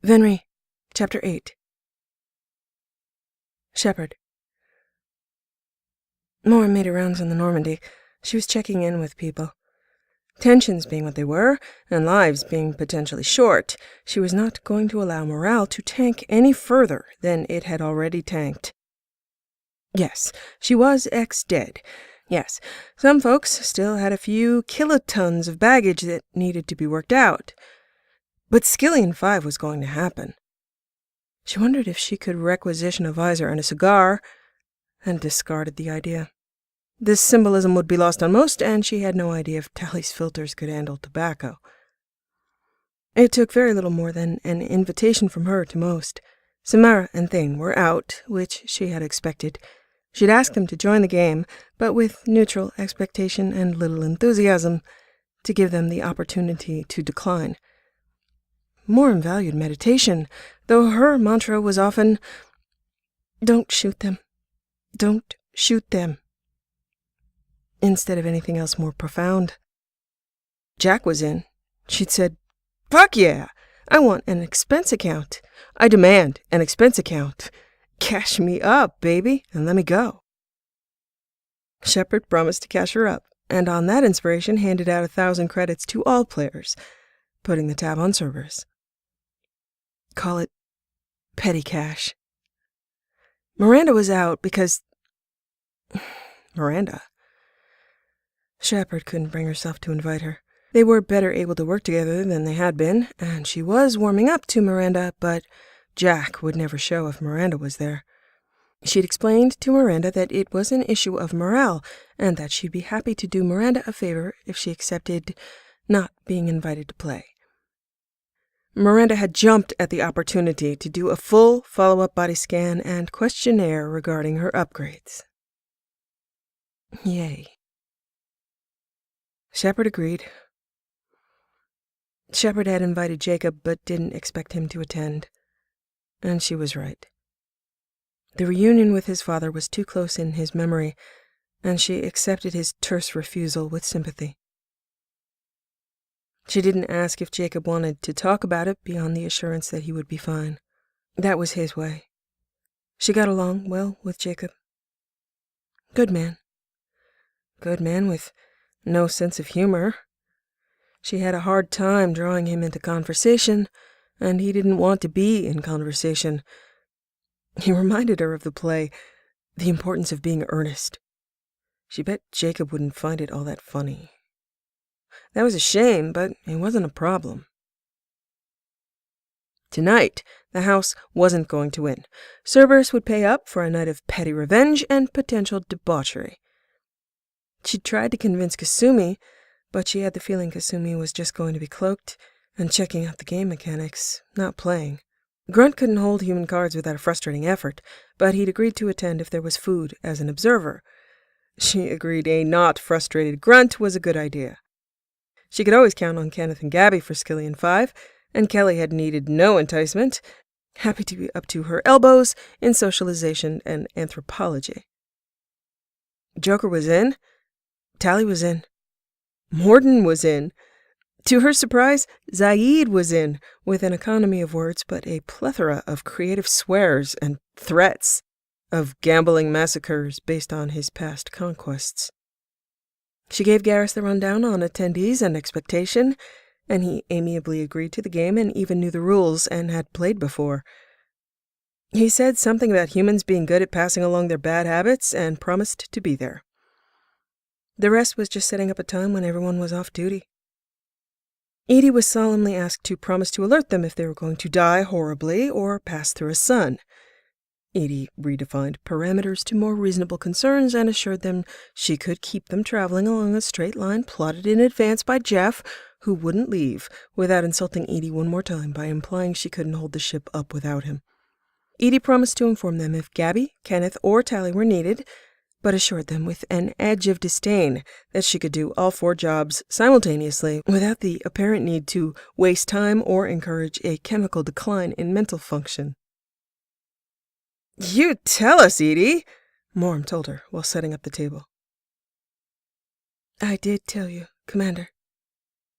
Venri Chapter 8. Shepard. Moore made her rounds on the Normandy. She was checking in with people. Tensions being what they were, and lives being potentially short, she was not going to allow morale to tank any further than it had already tanked. Yes, she was ex-dead. Yes, some folks still had a few kilotons of baggage that needed to be worked out. But Skillion 5 was going to happen. She wondered if she could requisition a visor and a cigar, and discarded the idea. This symbolism would be lost on most, and she had no idea if Tally's filters could handle tobacco. It took very little more than an invitation from her to most. Samara and Thane were out, which she had expected. She'd asked them to join the game, but with neutral expectation and little enthusiasm, to give them the opportunity to decline. Moore valued meditation, though her mantra was often, "Don't shoot them. Don't shoot them," instead of anything else more profound. Jack was in. She'd said, "Fuck yeah! I want an expense account. I demand an expense account. Cash me up, baby, and let me go." Shepard promised to cash her up, and on that inspiration handed out 1,000 credits to all players, putting the tab on Cerberus. Call it petty cash. Miranda was out because... Miranda. Shepard couldn't bring herself to invite her. They were better able to work together than they had been, and she was warming up to Miranda, but Jack would never show if Miranda was there. She'd explained to Miranda that it was an issue of morale, and that she'd be happy to do Miranda a favor if she accepted not being invited to play. Miranda had jumped at the opportunity to do a full follow-up body scan and questionnaire regarding her upgrades. Yay. Shepard agreed. Shepard had invited Jacob, but didn't expect him to attend. And she was right. The reunion with his father was too close in his memory, and she accepted his terse refusal with sympathy. She didn't ask if Jacob wanted to talk about it beyond the assurance that he would be fine. That was his way. She got along well with Jacob. Good man. Good man with no sense of humor. She had a hard time drawing him into conversation, and he didn't want to be in conversation. He reminded her of the play, The Importance of Being Earnest. She bet Jacob wouldn't find it all that funny. That was a shame, but it wasn't a problem. Tonight, the house wasn't going to win. Cerberus would pay up for a night of petty revenge and potential debauchery. She tried to convince Kasumi, but she had the feeling Kasumi was just going to be cloaked and checking out the game mechanics, not playing. Grunt couldn't hold human cards without a frustrating effort, but he'd agreed to attend if there was food as an observer. She agreed a not frustrated Grunt was a good idea. She could always count on Kenneth and Gabby for Skillion 5, and Kelly had needed no enticement, happy to be up to her elbows in socialization and anthropology. Joker was in. Tally was in. Morden was in. To her surprise, Zaid was in, with an economy of words but a plethora of creative swears and threats of gambling massacres based on his past conquests. She gave Garrus the rundown on attendees and expectation, and he amiably agreed to the game and even knew the rules and had played before. He said something about humans being good at passing along their bad habits and promised to be there. The rest was just setting up a time when everyone was off duty. Edie was solemnly asked to promise to alert them if they were going to die horribly or pass through a sun. Edie redefined parameters to more reasonable concerns and assured them she could keep them traveling along a straight line plotted in advance by Jeff, who wouldn't leave without insulting Edie one more time by implying she couldn't hold the ship up without him. Edie promised to inform them if Gabby, Kenneth, or Tally were needed, but assured them with an edge of disdain that she could do all 4 jobs simultaneously without the apparent need to waste time or encourage a chemical decline in mental function. "You tell us, Edie," Morm told her while setting up the table. "I did tell you, Commander,"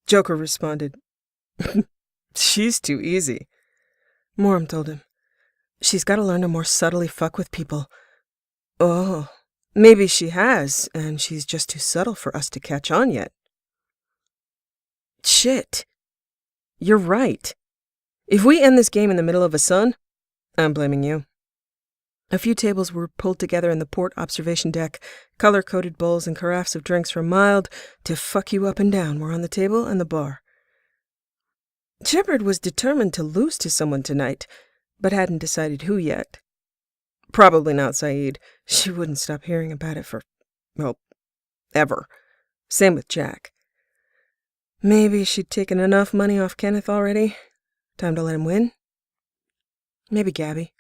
Joker responded. "She's too easy." Moram told him. She's got to learn to more subtly fuck with people. Oh, maybe she has, and she's just too subtle for us to catch on yet. Shit. You're right. If we end this game in the middle of a sun, I'm blaming you. A few tables were pulled together in the port observation deck. Color-coded bowls and carafes of drinks from mild to fuck you up and down were on the table and the bar. Shepard was determined to lose to someone tonight, but hadn't decided who yet. Probably not Saeed. She wouldn't stop hearing about it for, well, ever. Same with Jack. Maybe she'd taken enough money off Kenneth already. Time to let him win? Maybe Gabby.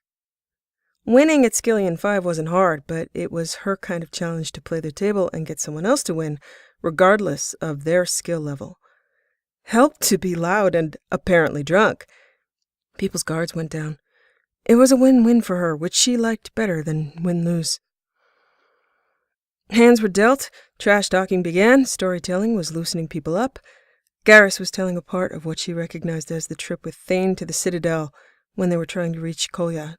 Winning at Skillion 5 wasn't hard, but it was her kind of challenge to play the table and get someone else to win, regardless of their skill level. Helped to be loud and apparently drunk. People's guards went down. It was a win-win for her, which she liked better than win-lose. Hands were dealt, trash-talking began, storytelling was loosening people up. Garrus was telling a part of what she recognized as the trip with Thane to the Citadel when they were trying to reach Kolyat.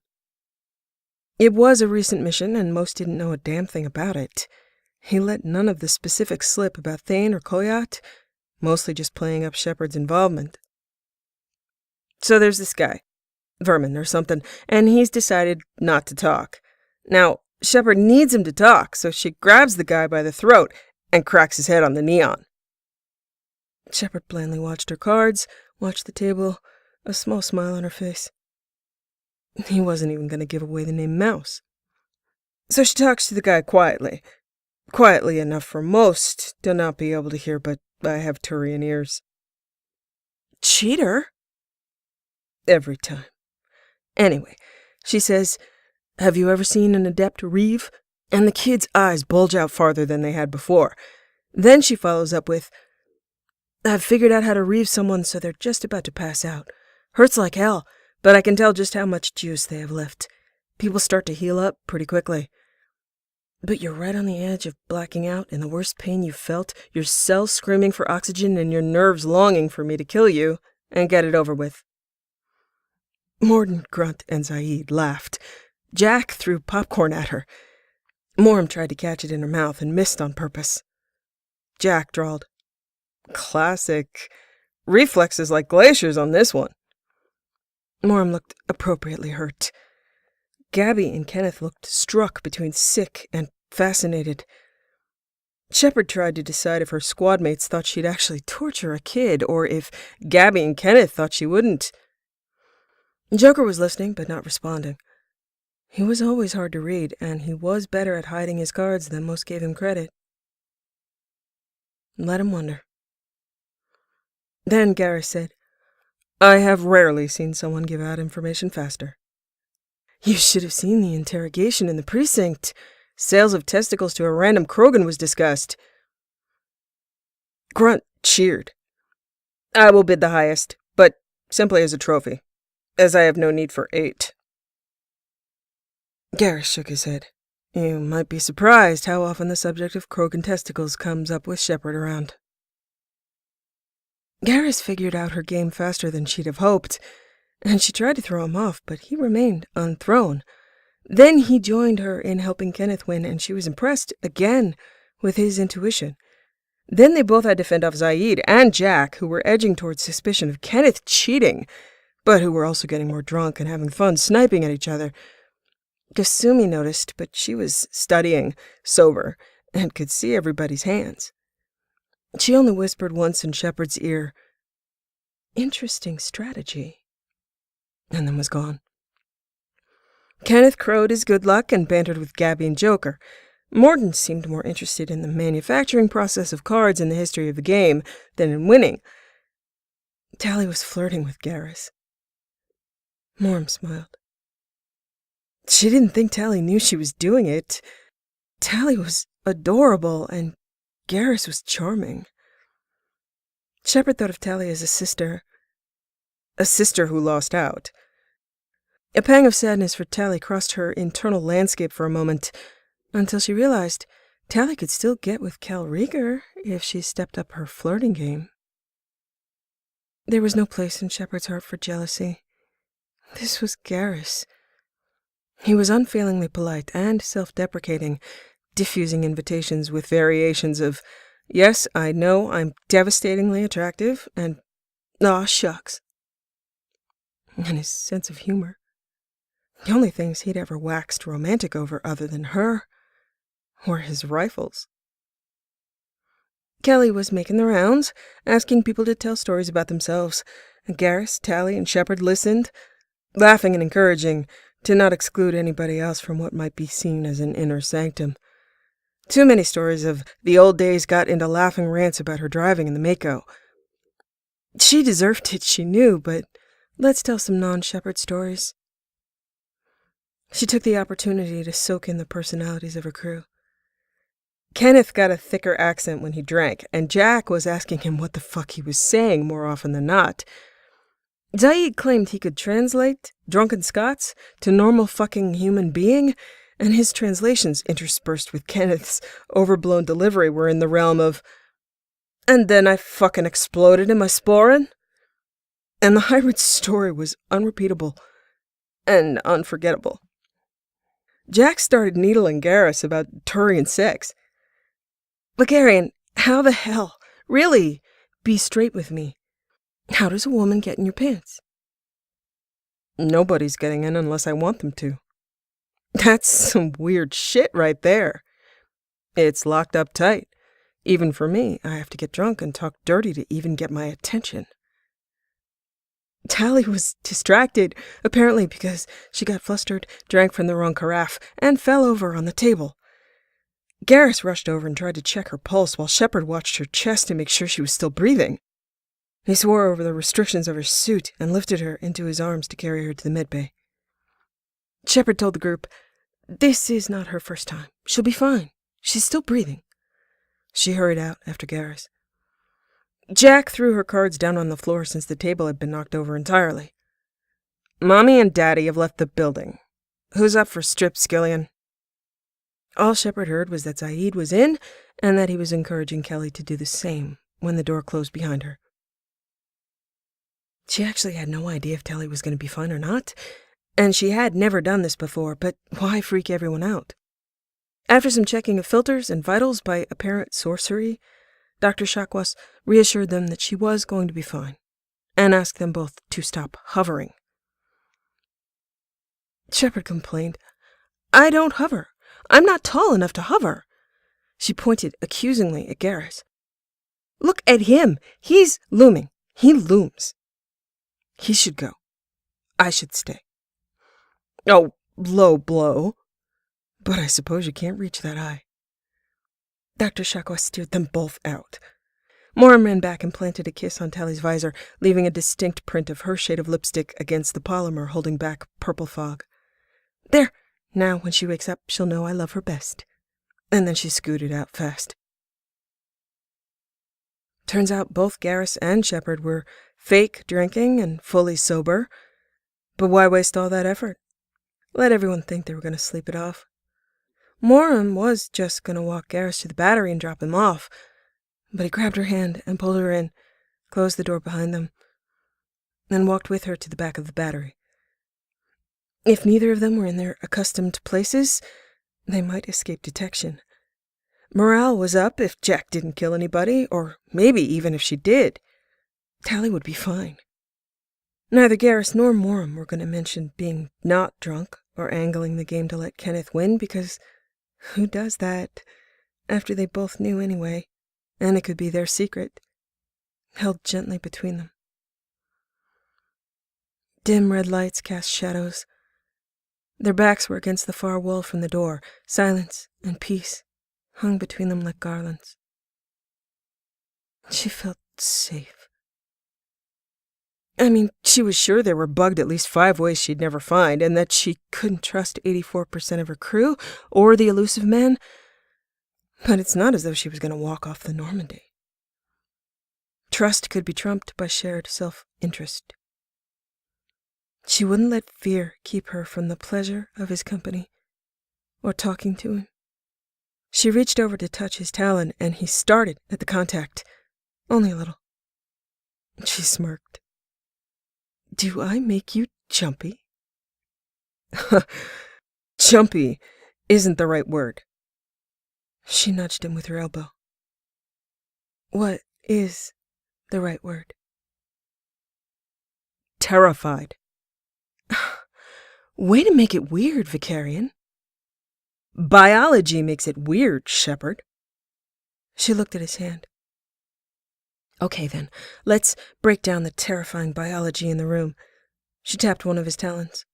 It was a recent mission, and most didn't know a damn thing about it. He let none of the specifics slip about Thane or Kolyat, mostly just playing up Shepard's involvement. So there's this guy, Vermin or something, and he's decided not to talk. Now, Shepard needs him to talk, so she grabs the guy by the throat and cracks his head on the neon. Shepard blandly watched her cards, watched the table, a small smile on her face. He wasn't even going to give away the name Mouse. So she talks to the guy quietly. Quietly enough for most to not be able to hear, but I have Turian ears. Cheater? Every time. Anyway, she says, "Have you ever seen an adept reeve?" And the kid's eyes bulge out farther than they had before. Then she follows up with, "I've figured out how to reeve someone so they're just about to pass out. Hurts like hell, but I can tell just how much juice they have left. People start to heal up pretty quickly. But you're right on the edge of blacking out and the worst pain you've felt, your cells screaming for oxygen and your nerves longing for me to kill you and get it over with." Morden, Grunt, and Zaid laughed. Jack threw popcorn at her. Moram tried to catch it in her mouth and missed on purpose. Jack drawled, "Classic. Reflexes like glaciers on this one." Moram looked appropriately hurt. Gabby and Kenneth looked struck between sick and fascinated. Shepard tried to decide if her squad mates thought she'd actually torture a kid, or if Gabby and Kenneth thought she wouldn't. Joker was listening, but not responding. He was always hard to read, and he was better at hiding his cards than most gave him credit. Let him wonder. Then Garrus said, "I have rarely seen someone give out information faster." "You should have seen the interrogation in the precinct. Sales of testicles to a random Krogan was discussed." Grunt cheered. "I will bid the highest, but simply as a trophy, as I have no need for 8. Garrus shook his head. You might be surprised how often the subject of Krogan testicles comes up with Shepard around. Garrus figured out her game faster than she'd have hoped, and she tried to throw him off, but he remained unthrown. Then he joined her in helping Kenneth win, and she was impressed again with his intuition. Then they both had to fend off Zaid and Jack, who were edging towards suspicion of Kenneth cheating, but who were also getting more drunk and having fun sniping at each other. Kasumi noticed, but she was studying, sober, and could see everybody's hands. She only whispered once in Shepard's ear, "Interesting strategy," and then was gone. Kenneth crowed his good luck and bantered with Gabby and Joker. Morden seemed more interested in the manufacturing process of cards and the history of the game than in winning. Tally was flirting with Garrus. Moram smiled. She didn't think Tally knew she was doing it. Tally was adorable, and Garrus was charming. Shepard thought of Tally as a sister who lost out. A pang of sadness for Tally crossed her internal landscape for a moment, until she realized Tally could still get with Cal Rieger if she stepped up her flirting game. There was no place in Shepard's heart for jealousy. This was Garrus. He was unfailingly polite and self-deprecating, diffusing invitations with variations of, "Yes, I know I'm devastatingly attractive," and "Aw, shucks." And his sense of humor. The only things he'd ever waxed romantic over other than her were his rifles. Kelly was making the rounds, asking people to tell stories about themselves, and Garrus, Tally, and Shepard listened, laughing and encouraging, to not exclude anybody else from what might be seen as an inner sanctum. Too many stories of the old days got into laughing rants about her driving in the Mako. She deserved it, she knew, but let's tell some non-Shepard stories. She took the opportunity to soak in the personalities of her crew. Kenneth got a thicker accent when he drank, and Jack was asking him what the fuck he was saying more often than not. Zaid claimed he could translate drunken Scots to normal fucking human being, and his translations interspersed with Kenneth's overblown delivery were in the realm of, "And then I fucking exploded in my sporin." And the hybrid story was unrepeatable and unforgettable. Jack started needling Garrus about Turian sex. "Shakarian, how the hell? Really? Be straight with me. How does a woman get in your pants?" "Nobody's getting in unless I want them to." That's some weird shit right there. It's locked up tight. Even for me, I have to get drunk and talk dirty to even get my attention. Tally was distracted, apparently because she got flustered, drank from the wrong carafe, and fell over on the table. Garrus rushed over and tried to check her pulse while Shepard watched her chest to make sure she was still breathing. He swore over the restrictions of her suit and lifted her into his arms to carry her to the medbay. Shepard told the group, "This is not her first time. She'll be fine. She's still breathing." She hurried out after Garrus. Jack threw her cards down on the floor since the table had been knocked over entirely. "Mommy and Daddy have left the building. Who's up for strip, Skillian?" All Shepard heard was that Zaid was in, and that he was encouraging Kelly to do the same when the door closed behind her. She actually had no idea if Tally was going to be fine or not, and she had never done this before, but why freak everyone out? After some checking of filters and vitals by apparent sorcery, Dr. Shakwas reassured them that she was going to be fine, and asked them both to stop hovering. Shepard complained, "I don't hover. I'm not tall enough to hover." She pointed accusingly at Garrus. "Look at him. He's looming. He looms. He should go. I should stay." "Oh, low blow. But I suppose you can't reach that high." Dr. Shakwas steered them both out. Moram ran back and planted a kiss on Tally's visor, leaving a distinct print of her shade of lipstick against the polymer holding back purple fog. "There. Now, when she wakes up, she'll know I love her best." And then she scooted out fast. Turns out both Garrus and Shepard were fake drinking and fully sober. But why waste all that effort? Let everyone think they were going to sleep it off. Moram was just going to walk Garrus to the battery and drop him off, but he grabbed her hand and pulled her in, closed the door behind them, and walked with her to the back of the battery. If neither of them were in their accustomed places, they might escape detection. Morale was up if Jack didn't kill anybody, or maybe even if she did. Tally would be fine. Neither Garrus nor Moram were going to mention being not drunk or angling the game to let Kenneth win, because who does that after they both knew anyway, and it could be their secret, held gently between them. Dim red lights cast shadows. Their backs were against the far wall from the door. Silence and peace hung between them like garlands. She felt safe. I mean, she was sure they were bugged at least 5 ways she'd never find, and that she couldn't trust 84% of her crew or the elusive men. But it's not as though she was going to walk off the Normandy. Trust could be trumped by shared self-interest. She wouldn't let fear keep her from the pleasure of his company or talking to him. She reached over to touch his talon, and he started at the contact, only a little. She smirked. "Do I make you jumpy?" Jumpy isn't the right word. She nudged him with her elbow. What is the right word? Terrified. Way to make it weird, Vicarian. Biology makes it weird, Shepard. She looked at his hand. Okay then, let's break down the terrifying biology in the room. She tapped one of his talons.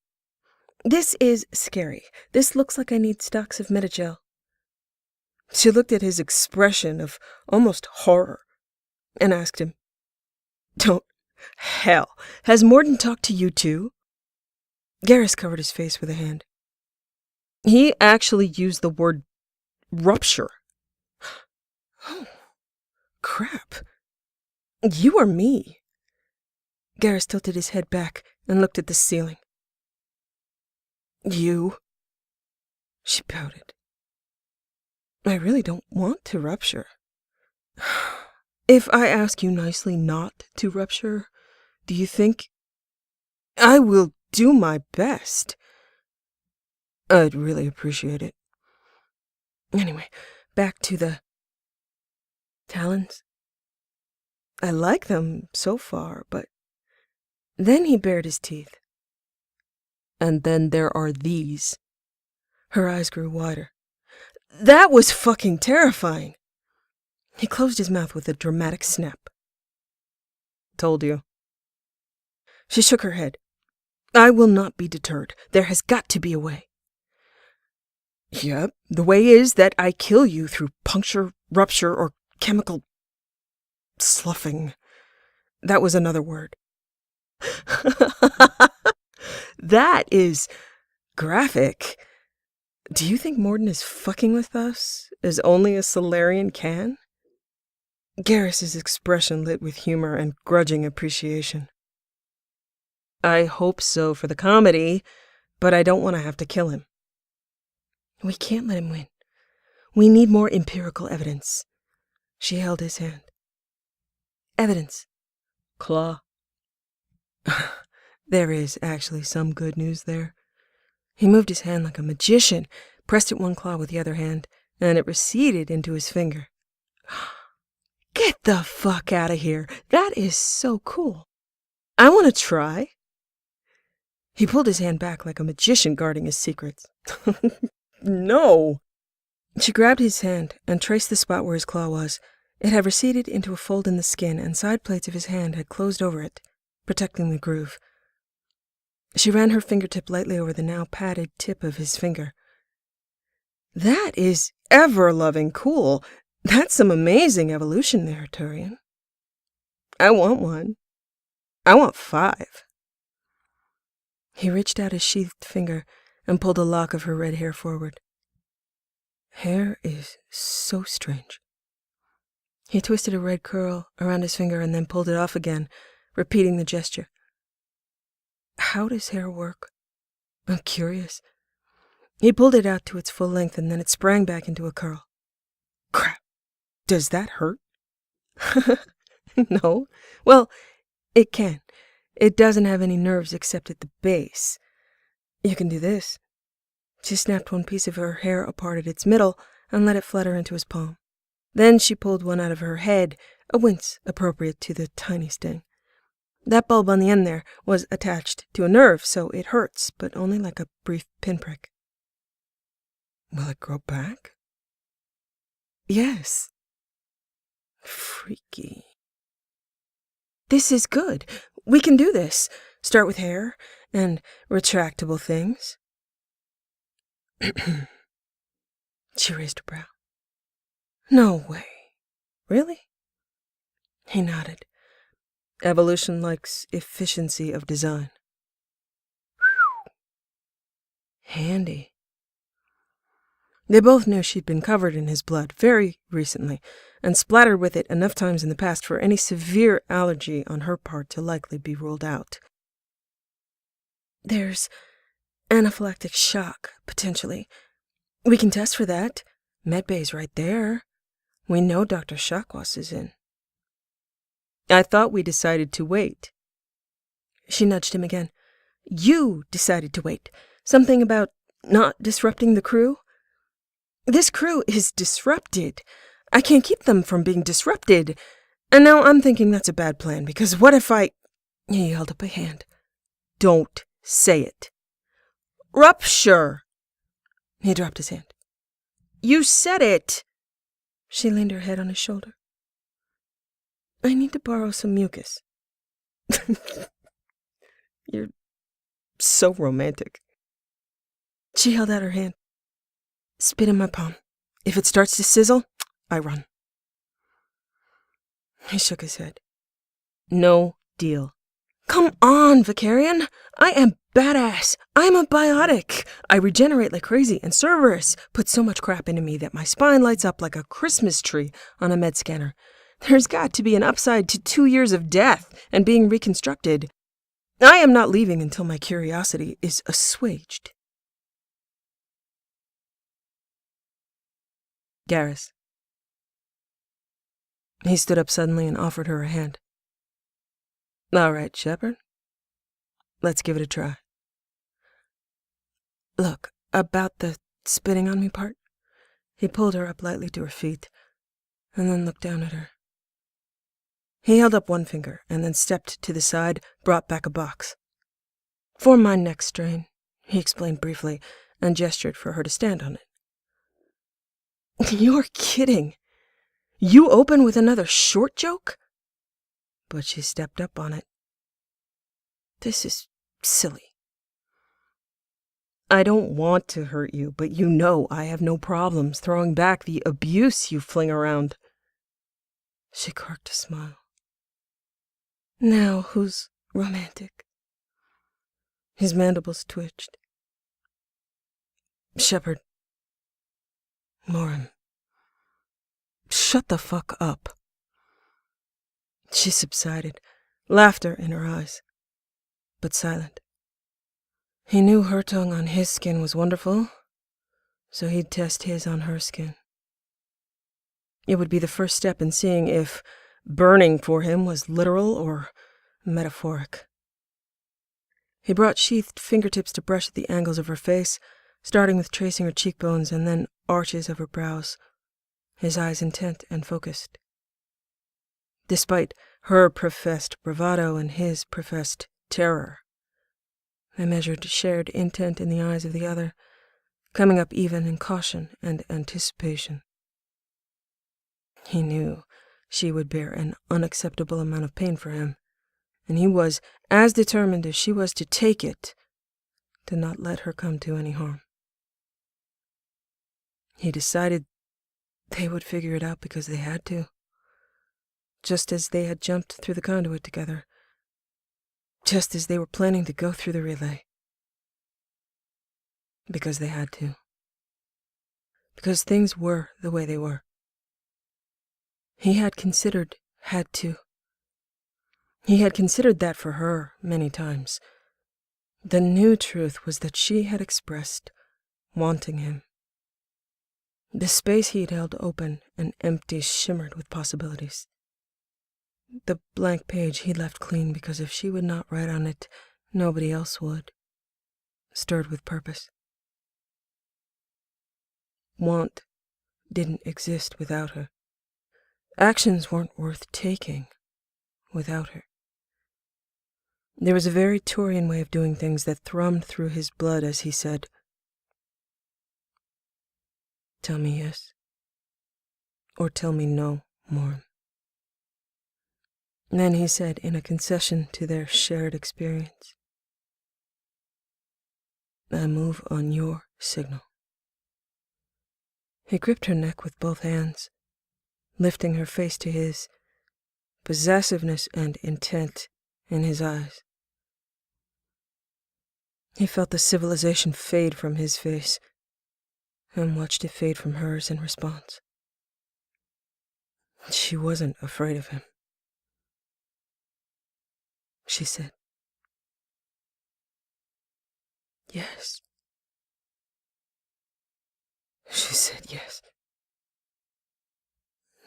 This is scary. This looks like I need stocks of Metagel. She looked at his expression of almost horror and asked him, Don't. Hell, has Morden talked to you too? Garrus covered his face with a hand. He actually used the word rupture. Oh, crap. You or me? Garrus tilted his head back and looked at the ceiling. You? She pouted. I really don't want to rupture. If I ask you nicely not to rupture, do you think... I will do my best. I'd really appreciate it. Anyway, back to the... talons. I like them so far, but... Then he bared his teeth. And then there are these. Her eyes grew wider. That was fucking terrifying. He closed his mouth with a dramatic snap. Told you. She shook her head. I will not be deterred. There has got to be a way. Yep, the way is that I kill you through puncture, rupture, or chemical... sloughing. That was another word. That is graphic. Do you think Morden is fucking with us, as only a Solarian can? Garrus's expression lit with humor and grudging appreciation. I hope so for the comedy, but I don't want to have to kill him. We can't let him win. We need more empirical evidence. She held his hand. Evidence. Claw. There is actually some good news there. He moved his hand like a magician, pressed at one claw with the other hand, and it receded into his finger. Get the fuck out of here. That is so cool. I want to try. He pulled his hand back like a magician guarding his secrets. No. She grabbed his hand and traced the spot where his claw was. It had receded into a fold in the skin, and side plates of his hand had closed over it, protecting the groove. She ran her fingertip lightly over the now padded tip of his finger. That is ever-loving cool. That's some amazing evolution there, Turian. I want one. I want 5. He reached out his sheathed finger and pulled a lock of her red hair forward. Hair is so strange. He twisted a red curl around his finger and then pulled it off again, repeating the gesture. How does hair work? I'm curious. He pulled it out to its full length and then it sprang back into a curl. Crap. Does that hurt? No. Well, it can. It doesn't have any nerves except at the base. You can do this. She snapped one piece of her hair apart at its middle and let it flutter into his palm. Then she pulled one out of her head, a wince appropriate to the tiny sting. That bulb on the end there was attached to a nerve, so it hurts, but only like a brief pinprick. Will it grow back? Yes. Freaky. This is good. We can do this. Start with hair and retractable things. She raised her brow. No way. Really? He nodded. Evolution likes efficiency of design. Handy. They both knew she'd been covered in his blood very recently, and splattered with it enough times in the past for any severe allergy on her part to likely be ruled out. There's anaphylactic shock, potentially. We can test for that. Medbay's right there. We know Dr. Shakwas is in. I thought we decided to wait. She nudged him again. You decided to wait. Something about not disrupting the crew? This crew is disrupted. I can't keep them from being disrupted. And now I'm thinking that's a bad plan, because what if I... He held up a hand. Don't say it. Rupture! He dropped his hand. You said it! She leaned her head on his shoulder. I need to borrow some mucus. You're so romantic. She held out her hand. Spit in my palm. If it starts to sizzle, I run. He shook his head. No deal. Come on, Vicarian. I am badass. I'm a biotic. I regenerate like crazy, and Cerberus puts so much crap into me that my spine lights up like a Christmas tree on a med scanner. There's got to be an upside to 2 years of death and being reconstructed. I am not leaving until my curiosity is assuaged. Garrus. He stood up suddenly and offered her a hand. All right, Shepard. Let's give it a try. Look, about the spitting on me part. He pulled her up lightly to her feet, and then looked down at her. He held up one finger, and then stepped to the side, brought back a box. For my next strain, he explained briefly, and gestured for her to stand on it. You're kidding. You open with another short joke? But she stepped up on it. This is silly. I don't want to hurt you, but you know I have no problems throwing back the abuse you fling around. She cracked a smile. Now who's romantic? His mandibles twitched. Shepard. Morin. Shut the fuck up. She subsided, laughter in her eyes, but silent. He knew her tongue on his skin was wonderful, so he'd test his on her skin. It would be the first step in seeing if burning for him was literal or metaphoric. He brought sheathed fingertips to brush at the angles of her face, starting with tracing her cheekbones and then arches of her brows, his eyes intent and focused. Despite her professed bravado and his professed terror, they measured shared intent in the eyes of the other, coming up even in caution and anticipation. He knew she would bear an unacceptable amount of pain for him, and he was as determined as she was to take it, to not let her come to any harm. He decided they would figure it out because they had to, just as they had jumped through the conduit together, just as they were planning to go through the relay. Because they had to. Because things were the way they were. He had considered had to. He had considered that for her many times. The new truth was that she had expressed wanting him. The space he'd held open and empty shimmered with possibilities. The blank page he left clean because if she would not write on it, nobody else would. Stirred with purpose. Want didn't exist without her. Actions weren't worth taking without her. There was a very Turian way of doing things that thrummed through his blood as he said, "Tell me yes, or tell me no, Morin." Then he said in a concession to their shared experience, "I move on your signal." He gripped her neck with both hands, lifting her face to his, possessiveness and intent in his eyes. He felt the civilization fade from his face and watched it fade from hers in response. She wasn't afraid of him. She said, "Yes." She said yes.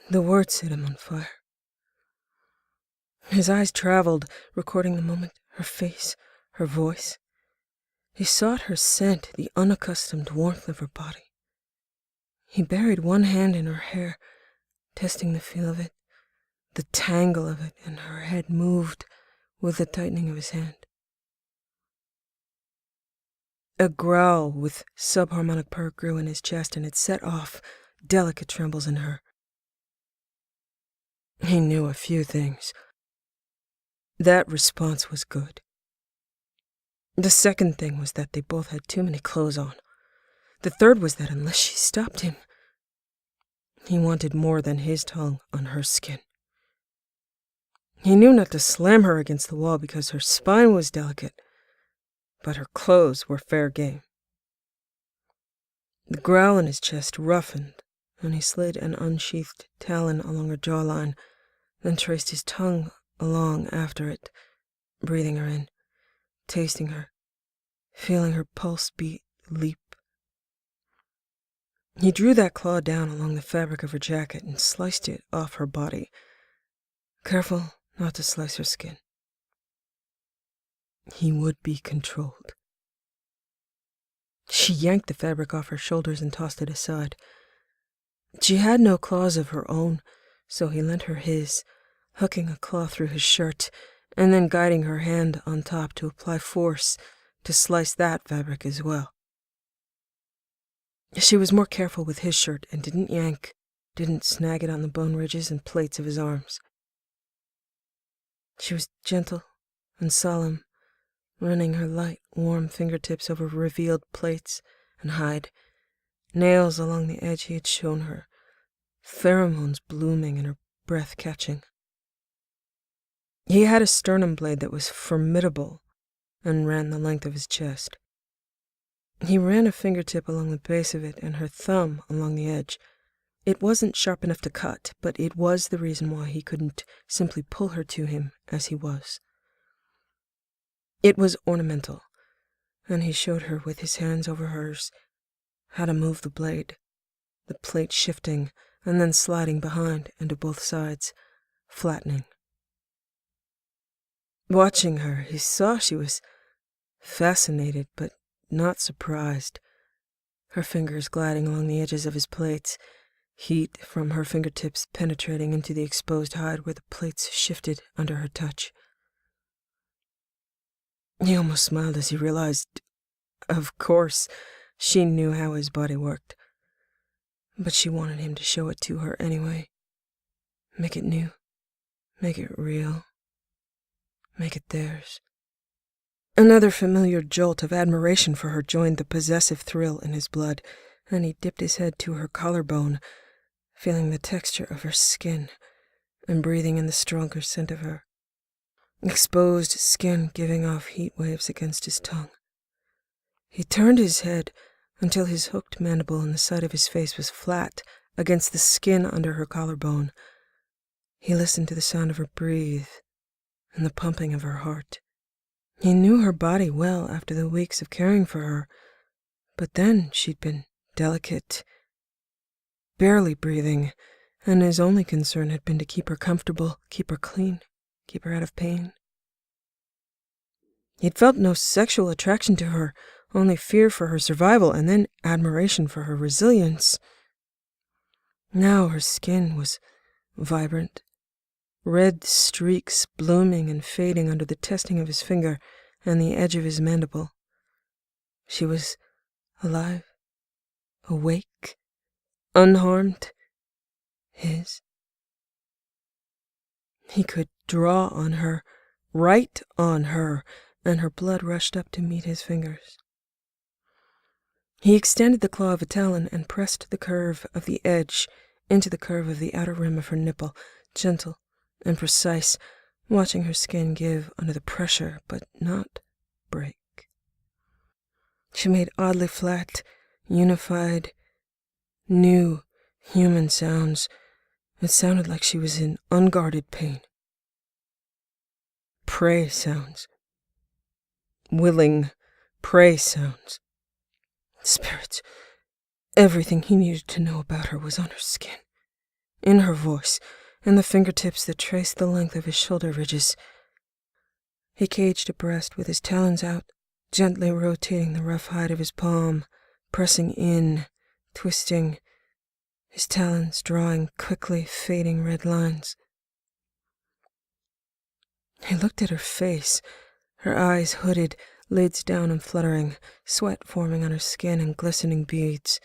The words set him on fire. His eyes traveled, recording the moment, her face, her voice. He sought her scent, the unaccustomed warmth of her body. He buried one hand in her hair, testing the feel of it, the tangle of it, and her head moved with the tightening of his hand. A growl with subharmonic purr grew in his chest, and it set off delicate trembles in her. He knew a few things. That response was good. The second thing was that they both had too many clothes on. The third was that unless she stopped him, he wanted more than his tongue on her skin. He knew not to slam her against the wall because her spine was delicate, but her clothes were fair game. The growl in his chest roughened, and he slid an unsheathed talon along her jawline, then traced his tongue along after it, breathing her in, tasting her, feeling her pulse beat, leap. He drew that claw down along the fabric of her jacket and sliced it off her body, careful not to slice her skin. He would be controlled. She yanked the fabric off her shoulders and tossed it aside. She had no claws of her own, so he lent her his, hooking a claw through his shirt, and then guiding her hand on top to apply force to slice that fabric as well. She was more careful with his shirt and didn't yank, didn't snag it on the bone ridges and plates of his arms. She was gentle and solemn, running her light, warm fingertips over revealed plates and hide, nails along the edge he had shown her, pheromones blooming and her breath catching. He had a sternum blade that was formidable and ran the length of his chest. He ran a fingertip along the base of it and her thumb along the edge. It wasn't sharp enough to cut, but it was the reason why he couldn't simply pull her to him as he was. It was ornamental, and he showed her with his hands over hers how to move the blade, the plate shifting and then sliding behind and to both sides, flattening. Watching her, he saw she was fascinated but not surprised, her fingers gliding along the edges of his plates, heat from her fingertips penetrating into the exposed hide where the plates shifted under her touch. He almost smiled as he realized, of course, she knew how his body worked. But she wanted him to show it to her anyway. Make it new. Make it real. Make it theirs. Another familiar jolt of admiration for her joined the possessive thrill in his blood, and he dipped his head to her collarbone, feeling the texture of her skin and breathing in the stronger scent of her. Exposed skin giving off heat waves against his tongue. He turned his head until his hooked mandible on the side of his face was flat against the skin under her collarbone. He listened to the sound of her breathe and the pumping of her heart. He knew her body well after the weeks of caring for her, but then she'd been delicate, barely breathing, and his only concern had been to keep her comfortable, keep her clean, keep her out of pain. He'd felt no sexual attraction to her, only fear for her survival and then admiration for her resilience. Now her skin was vibrant, red streaks blooming and fading under the testing of his finger and the edge of his mandible. She was alive, awake, unharmed, his. He could draw on her, right on her, and her blood rushed up to meet his fingers. He extended the claw of a talon and pressed the curve of the edge into the curve of the outer rim of her nipple, gentle and precise, watching her skin give under the pressure, but not break. She made oddly flat, unified, new, human sounds. It sounded like she was in unguarded pain. Prey sounds. Willing prey sounds. Spirits. Everything he needed to know about her was on her skin, in her voice, in the fingertips that traced the length of his shoulder ridges. He caged a breast with his talons out, gently rotating the rough hide of his palm, pressing in, twisting, his talons drawing quickly fading red lines. He looked at her face, her eyes hooded, lids down and fluttering, sweat forming on her skin in glistening beads.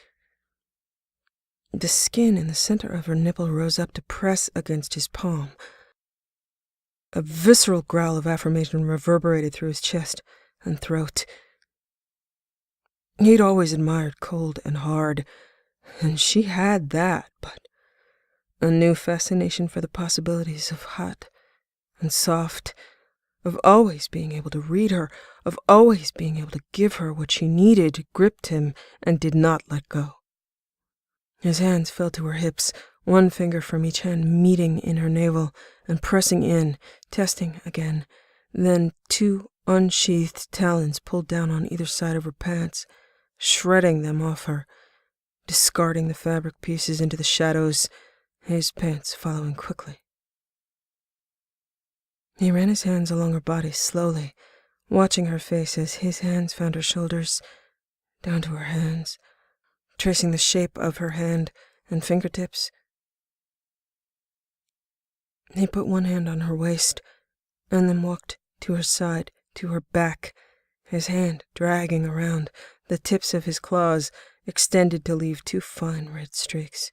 The skin in the center of her nipple rose up to press against his palm. A visceral growl of affirmation reverberated through his chest and throat. He'd always admired cold and hard, and she had that, but a new fascination for the possibilities of hot and soft, of always being able to read her, of always being able to give her what she needed, gripped him and did not let go. His hands fell to her hips, one finger from each hand meeting in her navel and pressing in, testing again. Then 2 unsheathed talons pulled down on either side of her pants, shredding them off her, discarding the fabric pieces into the shadows, his pants following quickly. He ran his hands along her body slowly, watching her face as his hands found her shoulders, down to her hands, tracing the shape of her hand and fingertips. He put one hand on her waist, and then walked to her side, to her back, his hand dragging around, the tips of his claws extended to leave 2 fine red streaks.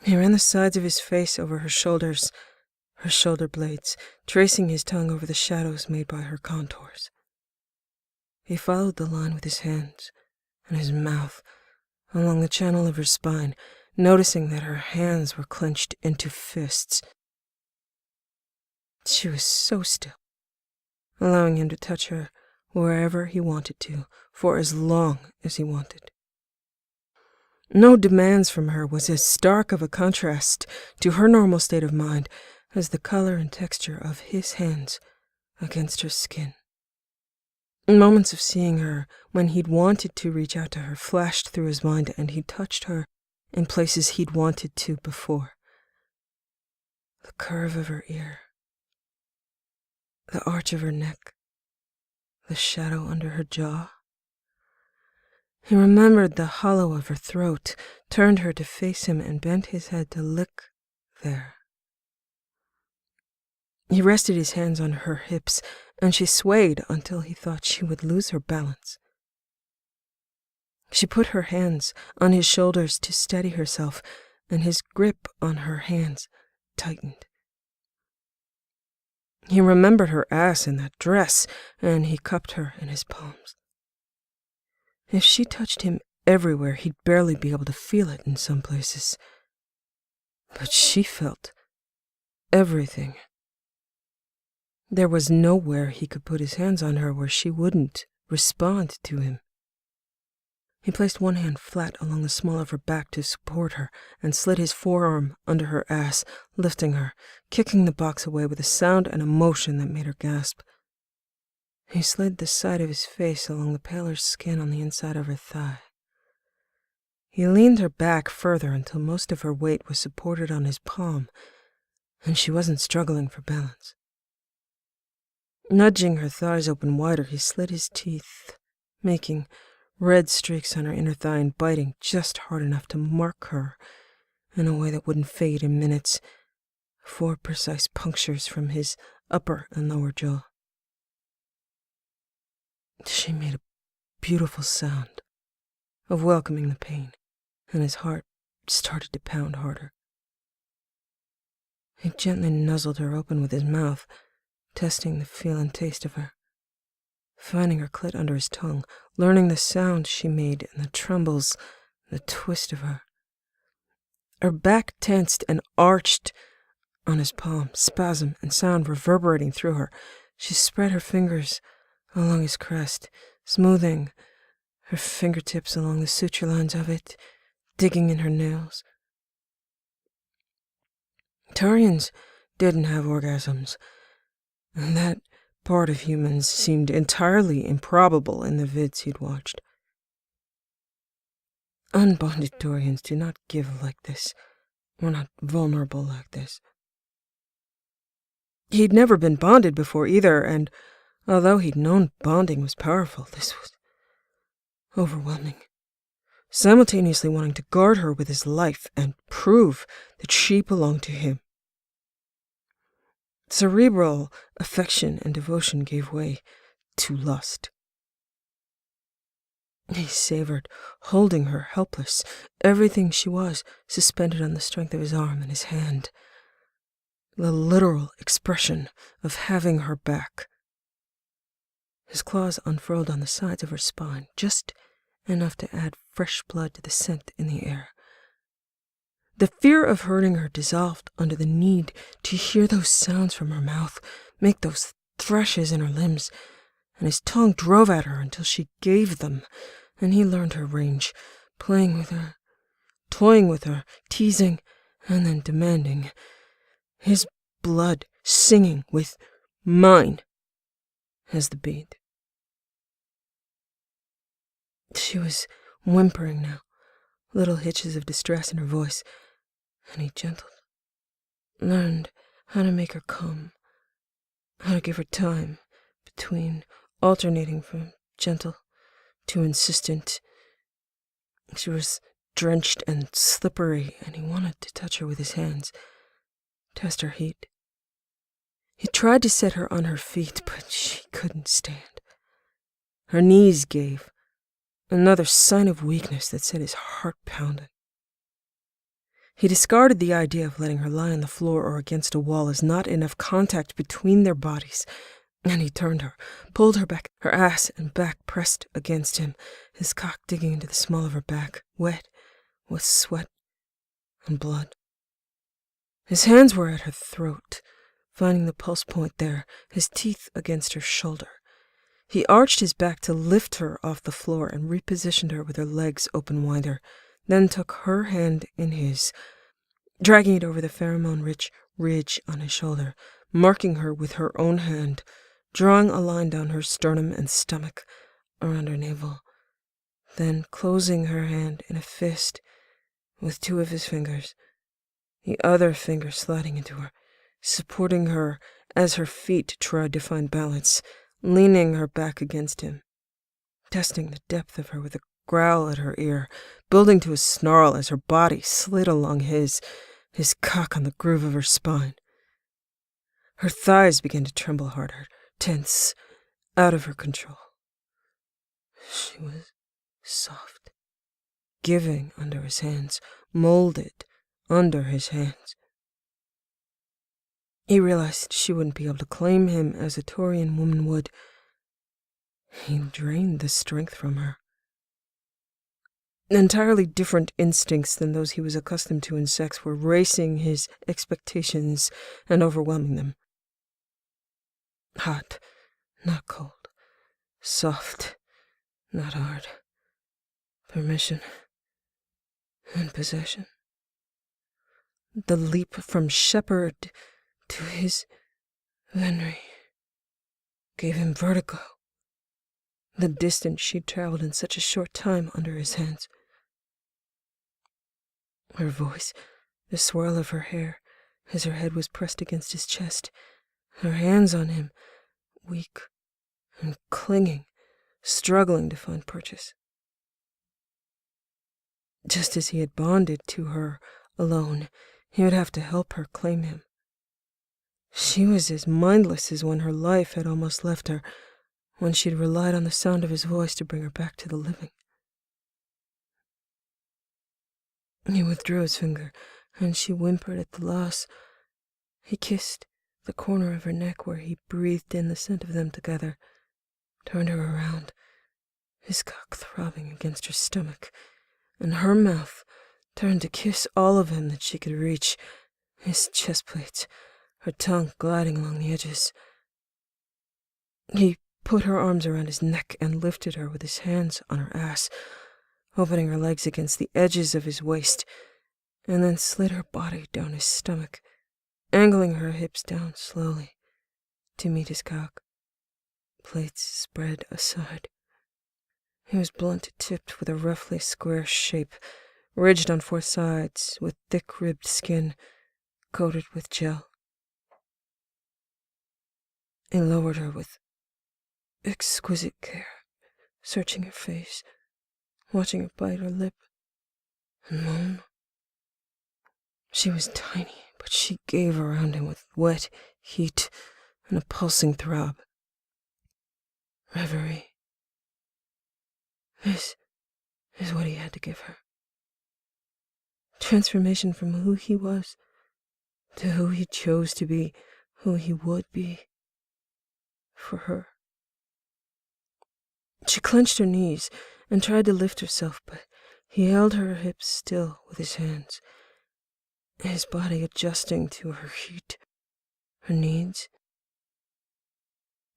He ran the sides of his face over her shoulders, her shoulder blades, tracing his tongue over the shadows made by her contours. He followed the line with his hands and his mouth along the channel of her spine, noticing that her hands were clenched into fists. She was so still, allowing him to touch her wherever he wanted to, for as long as he wanted. No demands from her was as stark of a contrast to her normal state of mind as the color and texture of his hands against her skin. Moments of seeing her, when he'd wanted to reach out to her, flashed through his mind, and he touched her in places he'd wanted to before. The curve of her ear, the arch of her neck, the shadow under her jaw. He remembered the hollow of her throat, turned her to face him, and bent his head to lick there. He rested his hands on her hips, and she swayed until he thought she would lose her balance. She put her hands on his shoulders to steady herself, and his grip on her hands tightened. He remembered her ass in that dress, and he cupped her in his palms. If she touched him everywhere, he'd barely be able to feel it in some places. But she felt everything. There was nowhere he could put his hands on her where she wouldn't respond to him. He placed one hand flat along the small of her back to support her and slid his forearm under her ass, lifting her, kicking the box away with a sound and a motion that made her gasp. He slid the side of his face along the paler skin on the inside of her thigh. He leaned her back further until most of her weight was supported on his palm, and she wasn't struggling for balance. Nudging her thighs open wider, he slid his teeth, making red streaks on her inner thigh and biting just hard enough to mark her in a way that wouldn't fade in minutes, 4 precise punctures from his upper and lower jaw. She made a beautiful sound of welcoming the pain, and his heart started to pound harder. He gently nuzzled her open with his mouth, testing the feel and taste of her, finding her clit under his tongue, learning the sound she made and the trembles, the twist of her. Her back tensed and arched on his palm, spasm and sound reverberating through her. She spread her fingers along his crest, smoothing her fingertips along the suture lines of it, digging in her nails. Turians didn't have orgasms, and that part of humans seemed entirely improbable in the vids he'd watched. Unbonded Turians do not give like this. We're not vulnerable like this. He'd never been bonded before either, and Although he'd known bonding was powerful, this was overwhelming. Simultaneously wanting to guard her with his life and prove that she belonged to him. Cerebral affection and devotion gave way to lust. He savored holding her helpless, everything she was suspended on the strength of his arm and his hand. The literal expression of having her back. His claws unfurled on the sides of her spine, just enough to add fresh blood to the scent in the air. The fear of hurting her dissolved under the need to hear those sounds from her mouth, make those thrushes in her limbs, and his tongue drove at her until she gave them, and he learned her range, playing with her, toying with her, teasing, and then demanding. His blood singing with mine as the beat. She was whimpering now, little hitches of distress in her voice, and he gentled, learned how to make her come, how to give her time between alternating from gentle to insistent. She was drenched and slippery, and he wanted to touch her with his hands, test her heat. He tried to set her on her feet, but she couldn't stand. Her knees gave, another sign of weakness that set his heart pounding. He discarded the idea of letting her lie on the floor or against a wall as not enough contact between their bodies, and he turned her, pulled her back, her ass and back pressed against him, his cock digging into the small of her back, wet with sweat and blood. His hands were at her throat, finding the pulse point there, his teeth against her shoulder. He arched his back to lift her off the floor and repositioned her with her legs open wider, then took her hand in his, dragging it over the pheromone-rich ridge on his shoulder, marking her with her own hand, drawing a line down her sternum and stomach, around her navel, then closing her hand in a fist with two of his fingers, the other finger sliding into her, supporting her as her feet tried to find balance, leaning her back against him, testing the depth of her with a growl at her ear, building to a snarl as her body slid along his cock on the groove of her spine. Her thighs began to tremble harder, tense, out of her control. She was soft, giving under his hands, molded under his hands. He realized she wouldn't be able to claim him as a Taurian woman would. He drained the strength from her. Entirely different instincts than those he was accustomed to in sex were racing his expectations and overwhelming them. Hot, not cold. Soft, not hard. Permission and possession. The leap from Shepard to his Venri gave him vertigo. The distance she'd traveled in such a short time under his hands. Her voice, the swirl of her hair as her head was pressed against his chest, her hands on him, weak and clinging, struggling to find purchase. Just as he had bonded to her alone, he would have to help her claim him. She was as mindless as when her life had almost left her, when she'd relied on the sound of his voice to bring her back to the living. He withdrew his finger, and she whimpered at the loss. He kissed the corner of her neck where he breathed in the scent of them together, turned her around, his cock throbbing against her stomach, and her mouth turned to kiss all of him that she could reach, his chest plates, her tongue gliding along the edges. He put her arms around his neck and lifted her with his hands on her ass, opening her legs against the edges of his waist, and then slid her body down his stomach, angling her hips down slowly to meet his cock, plates spread aside. He was blunt-tipped with a roughly square shape, ridged on four sides with thick-ribbed skin, coated with gel. He lowered her with exquisite care, searching her face, watching her bite her lip and moan. She was tiny, but she gave around him with wet heat and a pulsing throb. Reverie. This is what he had to give her. Transformation from who he was to who he chose to be, who he would be for her. She clenched her knees and tried to lift herself, but he held her hips still with his hands, his body adjusting to her heat, her needs.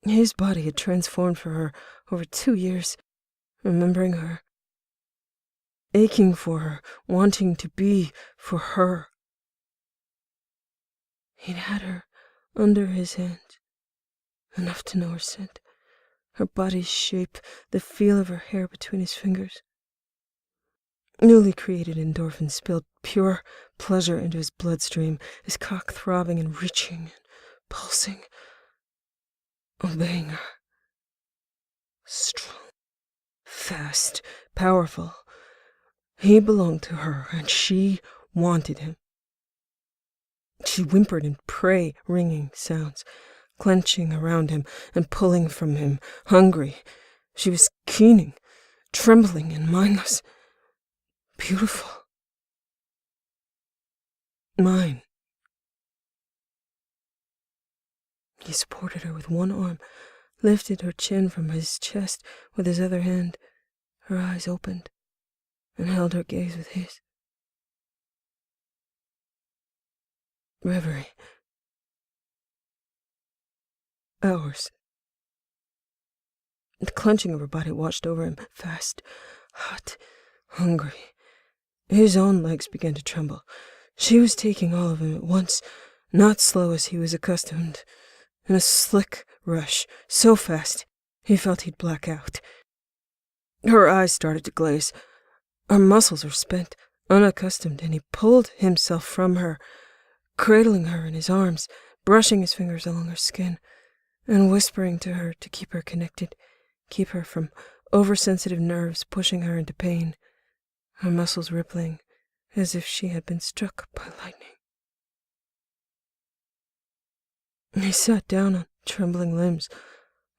His body had transformed for her over 2 years, remembering her, aching for her, wanting to be for her. He'd had her under his hands, enough to know her scent, her body's shape, the feel of her hair between his fingers. Newly created endorphins spilled pure pleasure into his bloodstream, his cock throbbing and reaching and pulsing, obeying her. Strong, fast, powerful. He belonged to her, and she wanted him. She whimpered in prey-ringing sounds, clenching around him and pulling from him, hungry. She was keening, trembling and mindless. Beautiful. Mine. He supported her with one arm, lifted her chin from his chest with his other hand. Her eyes opened, and held her gaze with his. Reverie. Hours. The clenching of her body watched over him, fast, hot, hungry. His own legs began to tremble. She was taking all of him at once, not slow as he was accustomed. In a slick rush, so fast, he felt he'd black out. Her eyes started to glaze. Her muscles were spent, unaccustomed, and he pulled himself from her, cradling her in his arms, brushing his fingers along her skin, and whispering to her to keep her connected, keep her from oversensitive nerves pushing her into pain, her muscles rippling as if she had been struck by lightning. He sat down on trembling limbs,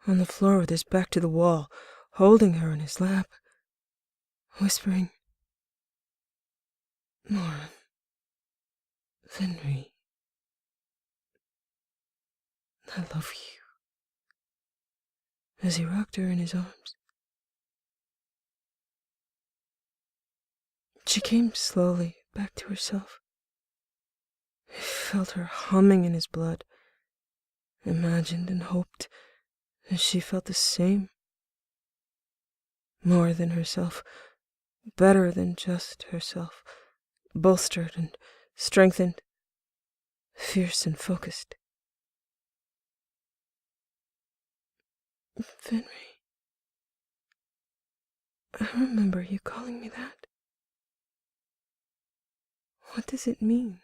on the floor with his back to the wall, holding her in his lap, whispering, "Lauren, Venri, I love you," as he rocked her in his arms. She came slowly back to herself. He felt her humming in his blood, imagined and hoped that she felt the same. More than herself, better than just herself, bolstered and strengthened, fierce and focused. Venri, I remember you calling me that. What does it mean?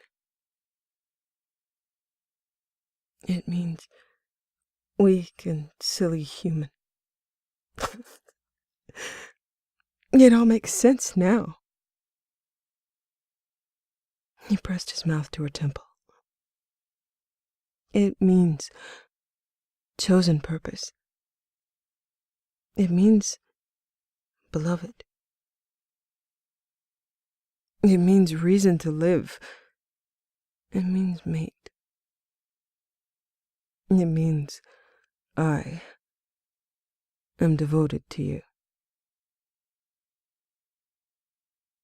It means weak and silly human. It all makes sense now. He pressed his mouth to her temple. It means chosen purpose. It means beloved. It means reason to live. It means mate. It means I am devoted to you.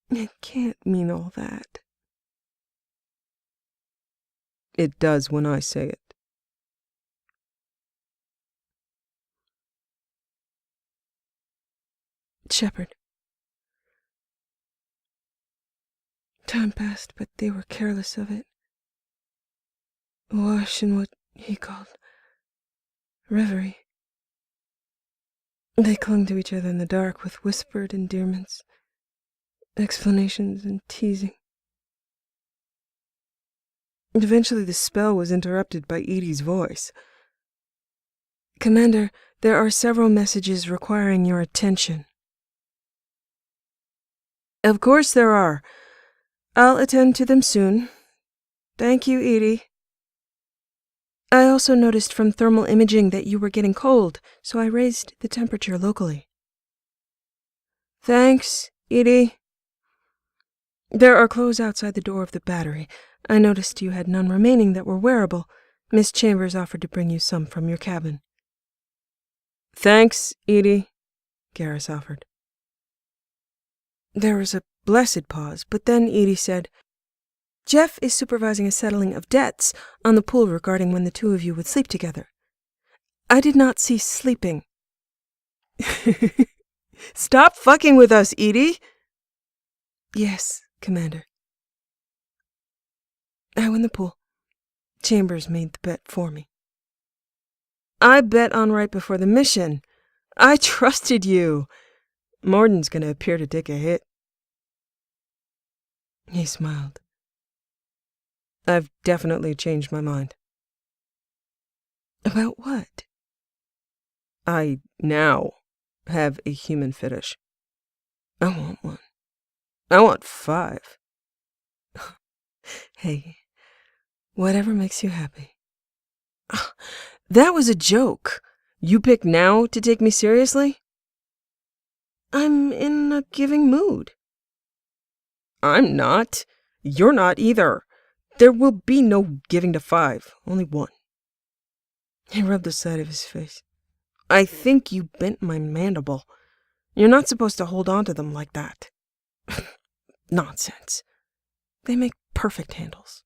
It can't mean all that. It does when I say it. Shepard. Time passed, but they were careless of it. Awash in what he called reverie. They clung to each other in the dark with whispered endearments, explanations, and teasing. Eventually the spell was interrupted by Edie's voice. Commander, there are several messages requiring your attention. Of course there are. I'll attend to them soon. Thank you, Edie. I also noticed from thermal imaging that you were getting cold, so I raised the temperature locally. Thanks, Edie. There are clothes outside the door of the battery. I noticed you had none remaining that were wearable. Miss Chambers offered to bring you some from your cabin. Thanks, Edie, Garrus offered. There was a blessed pause, but then Edie said, Jeff is supervising a settling of debts on the pool regarding when the two of you would sleep together. I did not cease sleeping. Stop fucking with us, Edie! Yes, Commander. I win the pool. Chambers made the bet for me. I bet on right before the mission. I trusted you. Morden's gonna appear to take a hit. He smiled. I've definitely changed my mind. About what? I now have a human fetish. I want one. I want 5. Hey, whatever makes you happy. That was a joke. You pick now to take me seriously? I'm in a giving mood. I'm not. You're not either. There will be no giving to 5, only 1. He rubbed the side of his face. I think you bent my mandible. You're not supposed to hold on to them like that. Nonsense. They make perfect handles.